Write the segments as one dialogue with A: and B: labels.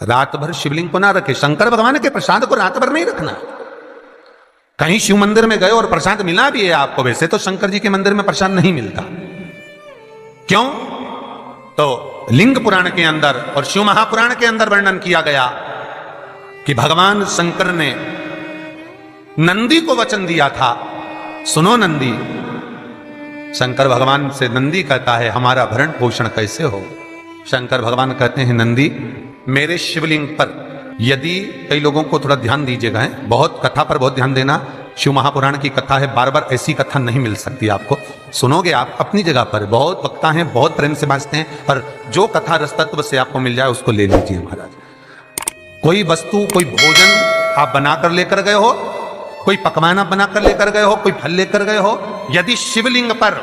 A: रात भर शिवलिंग को ना रखे। शंकर भगवान के प्रसाद को रात भर नहीं रखना। कहीं शिव मंदिर में गए और प्रसाद मिला भी है आपको, वैसे तो शंकर जी के मंदिर में प्रसाद नहीं मिलता। क्यों? तो लिंग पुराण के अंदर और शिव महापुराण के अंदर वर्णन किया गया कि भगवान शंकर ने नंदी को वचन दिया था, सुनो नंदी। शंकर भगवान से नंदी कहता है हमारा भरण पोषण कैसे हो। शंकर भगवान कहते हैं नंदी मेरे शिवलिंग पर यदि, कई लोगों को थोड़ा ध्यान दीजिएगा, बहुत कथा पर बहुत ध्यान देना। शिव महापुराण की कथा है, बार बार ऐसी कथा नहीं मिल सकती आपको। सुनोगे आप अपनी जगह पर, बहुत वक्ता हैं, बहुत प्रेम से बांचते हैं, पर जो कथा रस तत्व से आपको मिल जाए उसको ले लीजिए महाराज। कोई वस्तु, कोई भोजन आप बनाकर लेकर गए हो, कोई पकवान आप बनाकर लेकर गए हो, कोई फल लेकर गए हो, यदि शिवलिंग पर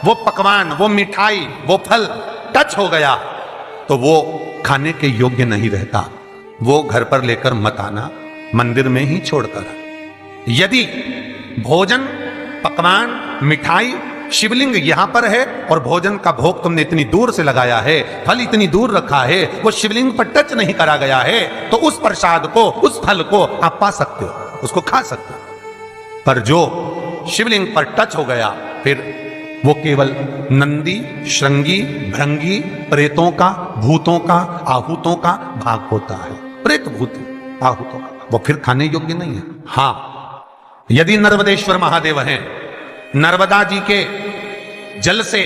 A: वो पकवान, वो मिठाई, वो फल टच हो गया तो वो खाने के योग्य नहीं रहता। वो घर पर लेकर मत आना, मंदिर में ही छोड़कर। यदि भोजन, पकवान, मिठाई, शिवलिंग यहां पर है और भोजन का भोग तुमने इतनी दूर से लगाया है, फल इतनी दूर रखा है, वो शिवलिंग पर टच नहीं करा गया है, तो उस प्रसाद को, उस फल को आप पा सकते हो, उसको खा सकते हो। पर जो शिवलिंग पर टच हो गया फिर वो केवल नंदी, श्रृंगी, भृंगी, प्रेतों का, भूतों का, आहूतों का भाग होता है। प्रेत, भूत, आहूतों का, वो फिर खाने योग्य नहीं है। हां, यदि नर्मदेश्वर महादेव हैं, नर्मदा जी के जल से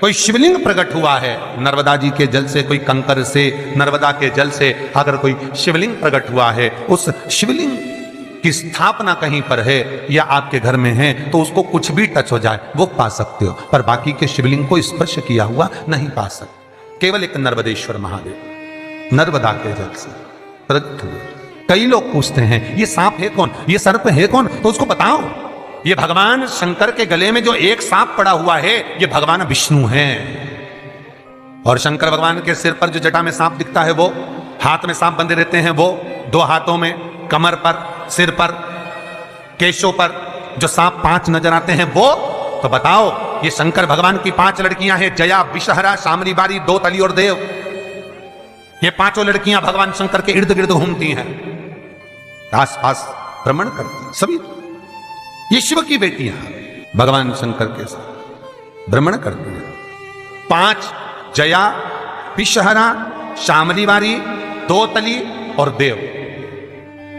A: कोई शिवलिंग प्रकट हुआ है, नर्मदा जी के जल से, कोई कंकर से, नर्मदा के जल से अगर कोई शिवलिंग प्रकट हुआ है, उस शिवलिंग की स्थापना कहीं पर है या आपके घर में है, तो उसको कुछ भी टच हो जाए वो पा सकते हो, पर बाकी के शिवलिंग को स्पर्श किया हुआ नहीं पा सकते। केवल एक नर्मदेश्वर महादेव नर्मदा के जल से प्रकट हुए। कई लोग पूछते हैं ये सांप है कौन, ये सर्प है कौन, तो उसको बताओ। ये भगवान शंकर के गले में जो एक सांप पड़ा हुआ है, ये भगवान विष्णु हैं। और शंकर भगवान के सिर पर जो जटा में सांप दिखता है, वो हाथ में सांप बंधे रहते हैं, वो दो हाथों में, कमर पर, सिर पर, केशों पर जो सांप 5 नजर आते हैं, वो तो बताओ। ये शंकर भगवान की 5 लड़कियां हैं, जया, विषहरा, शामली बारी, दो तली और देव। ये 5 लड़कियां भगवान शंकर के इर्द गिर्द घूमती हैं, आस पास भ्रमण करती हैं सभी। ये शिव की बेटियां भगवान शंकर के साथ भ्रमण करती हैं। 5 जया, विषहरा, शामली बारी, दो तली और देव।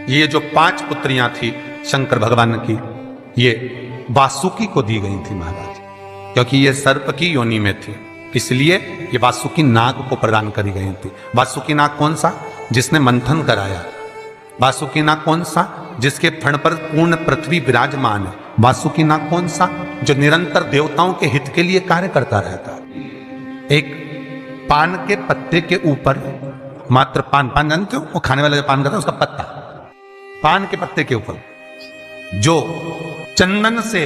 A: ये जो 5 पुत्रियां थी शंकर भगवान की, ये वासुकी को दी गई थी महाराज, क्योंकि ये सर्प की योनि में थी, इसलिए ये वासुकी नाग को प्रदान करी गई थी। वासुकी नाग कौन सा? जिसने मंथन कराया। वासुकी नाग कौन सा? जिसके फण पर पूर्ण पृथ्वी विराजमान है। वासुकी नाग कौन सा? जो निरंतर देवताओं के हित के लिए कार्य करता रहता। एक पान के पत्ते के ऊपर, मात्र पान जानते हो, वो खाने वाला जो पान करता है उसका पत्ता, पान के पत्ते के ऊपर जो चंदन से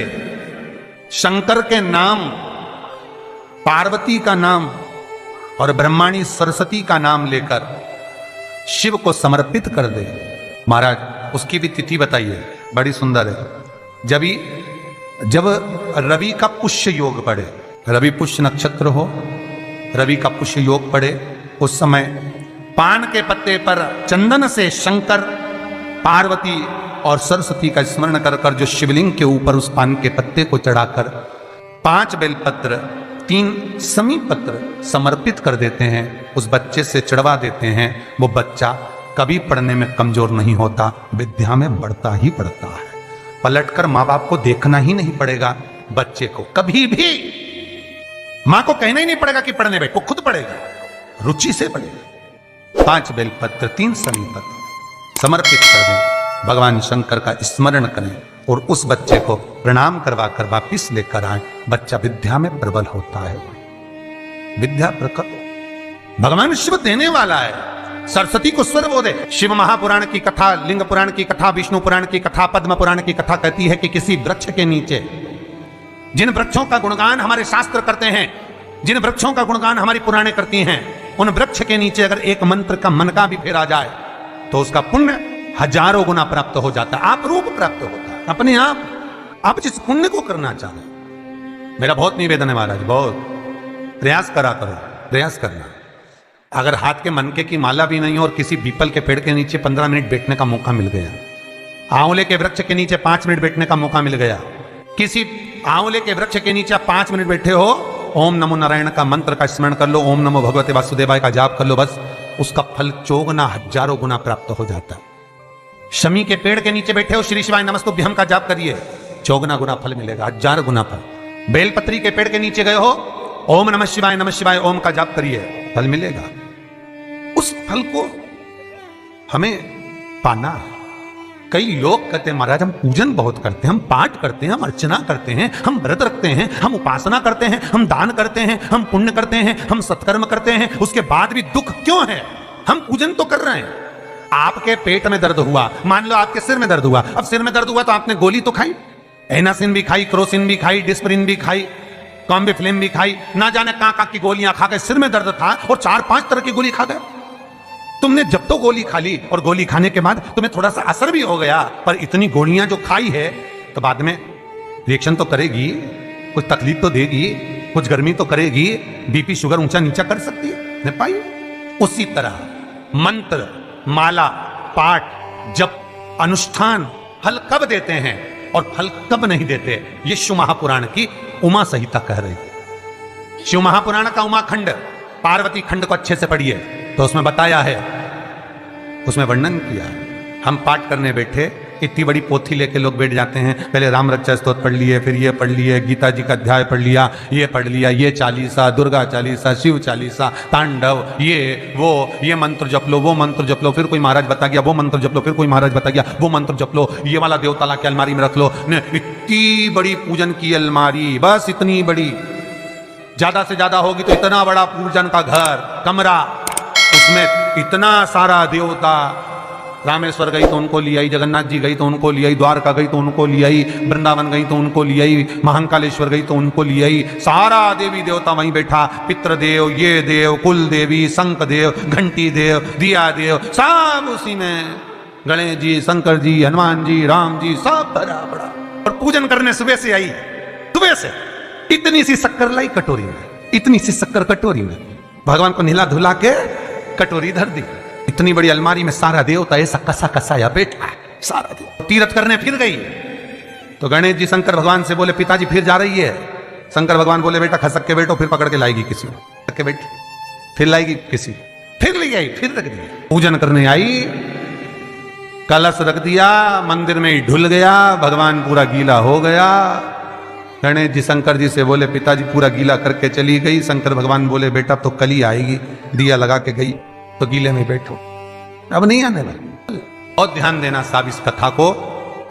A: शंकर के नाम, पार्वती का नाम और ब्रह्माणी सरस्वती का नाम लेकर शिव को समर्पित कर दे महाराज, उसकी भी तिथि बताइए, बड़ी सुंदर है। जब रवि का पुष्य योग पड़े, रवि पुष्य नक्षत्र हो, रवि का पुष्य योग पड़े, उस समय पान के पत्ते पर चंदन से शंकर, पार्वती और सरस्वती का स्मरण कर कर जो शिवलिंग के ऊपर उस पान के पत्ते को चढ़ाकर 5 बेलपत्र, 3 समी पत्र समर्पित कर देते हैं, उस बच्चे से चढ़वा देते हैं, वो बच्चा कभी पढ़ने में कमजोर नहीं होता, विद्या में बढ़ता ही बढ़ता है। पलटकर माँ बाप को देखना ही नहीं पड़ेगा, बच्चे को कभी भी माँ को कहना ही नहीं पड़ेगा कि पढ़ने बैठ, वो खुद पढ़ेगा, रुचि से पढ़ेगा। 5 बेलपत्र, 3 समी पत्र समर्पित कर दें, भगवान शंकर का स्मरण करें और उस बच्चे को प्रणाम करवा कर वापिस लेकर आए। बच्चा विद्या में प्रबल होता है, विद्या प्रकट भगवान शिव देने वाला है। सरस्वती को स्वर बोधे। शिव महापुराण की कथा, लिंग पुराण की कथा, विष्णु पुराण की कथा, पद्म पुराण की कथा कहती है कि किसी वृक्ष के नीचे, जिन वृक्षों का गुणगान हमारे शास्त्र करते हैं, जिन वृक्षों का गुणगान हमारी पुराणे करती हैं, उन वृक्ष के नीचे अगर एक मंत्र का मन का भी फेरा जाए तो उसका पुण्य हजारों गुना प्राप्त हो जाता है, आप रूप प्राप्त होता है अपने आप जिस पुण्य को करना चाहे। मेरा बहुत निवेदन है महाराज, बहुत प्रयास करा करो, प्रयास करना। अगर हाथ के मनके की माला भी नहीं हो और किसी पीपल के पेड़ के नीचे 15 मिनट बैठने का मौका मिल गया, आंवले के वृक्ष के नीचे 5 मिनट बैठने का मौका मिल गया, किसी आंवले के वृक्ष के नीचे 5 मिनट बैठे हो, ओम नमो नारायण का मंत्र का स्मरण कर लो, ओम नमो भगवते वासुदेवाय का जाप कर लो, बस उसका फल चौगुना हजारों गुना प्राप्त हो जाता है। शमी के पेड़ के नीचे बैठे हो, श्री शिवाय नमस्तुभ्यम का जाप करिए, चौगुना गुना फल मिलेगा, 1000 गुना फल। बेलपत्री के पेड़ के नीचे गए हो, ओम नमः शिवाय ओम का जाप करिए, फल मिलेगा। उस फल को हमें पाना है। कई लोग कहते हैं महाराज हम पूजन बहुत करते हैं, हम पाठ करते हैं, हम अर्चना करते हैं, हम व्रत रखते हैं, हम उपासना करते हैं, हम दान करते हैं, हम पुण्य करते हैं, हम सत्कर्म करते हैं, उसके बाद भी दुख क्यों है? हम पूजन तो कर रहे हैं। आपके पेट में दर्द हुआ, मान लो आपके सिर में दर्द हुआ, अब सिर में दर्द हुआ तो आपने गोली तो खाई, एनासिन भी खाई, क्रोसिन भी खाई, डिस्प्रिन भी खाई, कॉम्बिफ्लेम भी खाई, ना जाने कहां की गोलियां खा गए, सिर में दर्द था और 4-5 तरह की गोली खा गए। तुमने जब तो गोली खा ली और गोली खाने के बाद तुम्हें थोड़ा सा असर भी हो गया, पर इतनी गोलियां जो खाई है तो बाद में रिएक्शन तो करेगी, कुछ तकलीफ तो देगी, कुछ गर्मी तो करेगी, बीपी शुगर ऊंचा नीचा कर सकती है, नहीं पाई। उसी तरह मंत्र, माला, पाठ, जप, अनुष्ठान फल कब देते हैं और फल कब नहीं देते, ये शिव महापुराण की उमा संहिता कह रही है। शिव महापुराण का उमा खंड, पार्वती खंड को अच्छे से पढ़िए तो उसमें बताया है, उसमें वर्णन किया है। हम पाठ करने बैठे, इतनी बड़ी पोथी लेके लोग बैठ जाते हैं, पहले राम रक्षा स्तोत्र पढ़ लिए, फिर ये पढ़ लिए, गीता जी का अध्याय पढ़ लिया, ये पढ़ लिया, ये चालीसा, दुर्गा चालीसा, शिव चालीसा, तांडव, ये वो, ये मंत्र जप लो, वो मंत्र जप लो, फिर कोई महाराज बता गया वो मंत्र जप लो, फिर कोई महाराज बता गया वो मंत्र जप लो, ये वाला देवता ला के अलमारी में रख लो। इतनी बड़ी पूजन की अलमारी, बस इतनी बड़ी, ज्यादा से ज्यादा होगी तो इतना बड़ा पूजन का घर, कमरा, उसमें इतना सारा देवता। रामेश्वर गई तो उनको ले आई, जगन्नाथ जी गई तो उनको ले आई, द्वारका गई तो उनको ले आई, वृंदावन गई तो उनको ले आई, महाकालेश्वर गई तो उनको ले आई, सारा देवी देवता वहीं बैठा, पितृदेव, ये देव, कुल देवी, शंख देव, घंटी देव, दिया देव, सब उसी में, गणेश जी, शंकर जी, हनुमान जी, राम जी, सब भरा बड़ा। और पूजन करने सुबह से आई, सुबह से इतनी सी शक्कर लाई कटोरी में, इतनी सी शक्कर कटोरी में, भगवान को नहला धुला के कटोरी धर दी। इतनी बड़ी अलमारी में सारा देवता ऐसा कसा कसाया बैठा है, सारा देव। तीर्थ करने फिर गई तो गणेश जी शंकर भगवान से बोले पिताजी फिर जा रही है। शंकर भगवान बोले बेटा खसक के बैठो, फिर पकड़ के लाएगी किसी को, के बैठी, फिर लाएगी किसी, फिर ले आई, फिर रख दिया। पूजन करने आई, कलश रख दिया, मंदिर में ही ढुल गया, भगवान पूरा गीला हो गया। गणेश जी शंकर जी से बोले पिताजी पूरा गीला करके चली गई। शंकर भगवान बोले बेटा तो कल ही आएगी, दिया लगा के गई तो गीले में बैठो, अब नहीं आने वाली। और ध्यान देना साहब, इस कथा को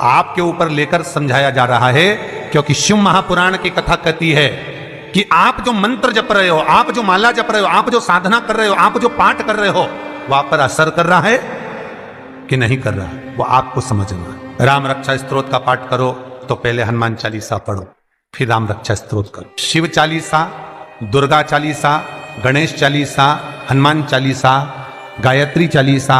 A: आपके ऊपर लेकर समझाया जा रहा है, क्योंकि शिव महापुराण की कथा कहती है कि आप जो मंत्र जप रहे हो, आप जो माला जप रहे हो, आप जो साधना कर रहे हो, आप जो पाठ कर रहे हो, वहां पर असर कर रहा है कि नहीं कर रहा है, वो आपको समझना है। राम रक्षा स्तोत्र का पाठ करो तो पहले हनुमान चालीसा पढ़ो, फिर राम रक्षा स्तोत्र करो। शिव चालीसा, दुर्गा चालीसा, गणेश चालीसा, हनुमान चालीसा, गायत्री चालीसा,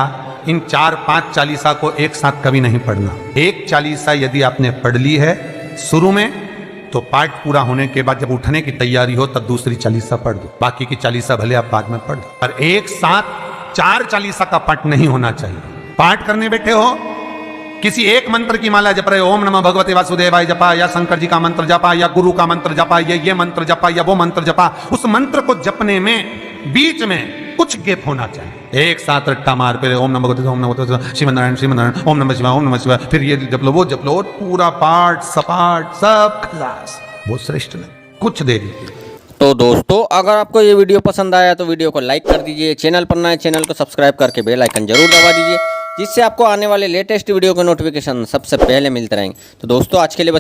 A: इन 4-5 चालीसा को एक साथ कभी नहीं पढ़ना। एक चालीसा यदि आपने पढ़ ली है शुरू में, तो पाठ पूरा होने के बाद जब उठने की तैयारी हो तब दूसरी चालीसा पढ़ दो, बाकी की चालीसा भले आप बाद में पढ़ दो। पर एक साथ 4 चालीसा का पाठ नहीं होना चाहिए। पाठ करने बैठे हो, किसी एक मंत्र की माला जप रहे हो, ओम नमः भगवते वासुदेवाय जपा, या शंकर जी का मंत्र जपा, या गुरु का मंत्र जपा, या ये मंत्र जपा, या वो मंत्र जपा, उस मंत्र को जपने में बीच में कुछ गैप होना चाहिए। एक साथ रट्टा मार पे ओम नमः भगवते, ओम नमः भगवते, श्रीमन्नारायण श्रीमन्नारायण, ओम नमः शिवाय, ओम नमः शिवाय, फिर ये जप लो, वो जप लो, पूरा पाठ सपाट सब खलास, वो श्रेष्ठ नहीं, कुछ देरी।
B: तो दोस्तों अगर आपको ये वीडियो पसंद आया तो वीडियो को लाइक कर दीजिए, चैनल पर नए चैनल को सब्सक्राइब करके बेल आइकन जरूर दबा दीजिए, जिससे आपको आने वाले लेटेस्ट वीडियो के नोटिफिकेशन सबसे पहले मिलते रहेंगे। तो दोस्तों आज के लिए